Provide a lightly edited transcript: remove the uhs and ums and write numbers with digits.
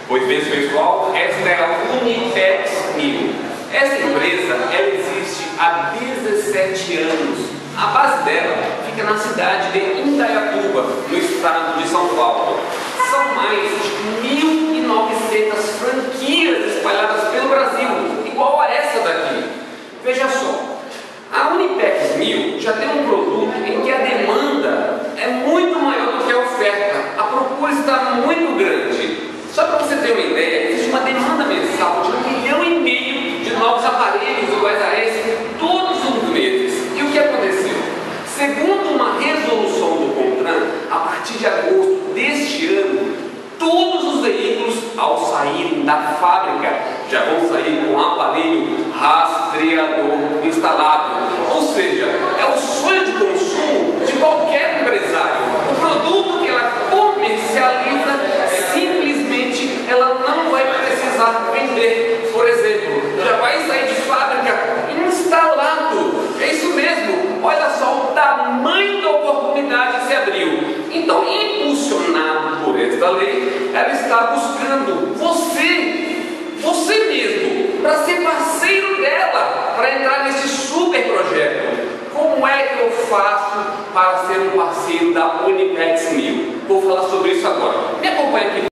Pois bem, pessoal, esta é a Unipex Mil. Essa empresa, ela existe há 17 anos. A base dela fica na cidade de Indaiatuba, no estado de São Paulo. São mais de 1.900 franquias espalhadas pelo Brasil, igual a essa daqui. Veja só, a Unipex Mil já tem um produto em que a demanda é muito maior do que a oferta. A procura está muito grande. Só para você ter uma ideia, existe uma demanda mensal de 1,5 milhão de novos aparelhos iguais a esse todos os meses. E o que aconteceu? Segundo uma resolução do CONTRAN, a partir de agosto deste ano, todos os veículos, ao saírem da fábrica, já vão sair com aparelho rastreador instalado. Ou seja, é o sonho de consumo de qualquer empresário. O produto que ela comercializa, simplesmente ela não vai precisar vender. Por exemplo, já vai sair de fábrica instalado. É isso mesmo. Olha só o tamanho da oportunidade que se abriu. Então, impulsionado por esta lei, ela está buscando você mesmo, para ser parceiro dela, para entrar nesse super projeto. Como é que eu faço para ser um parceiro da Unipex Mil? Vou falar sobre isso agora. Me acompanha aqui.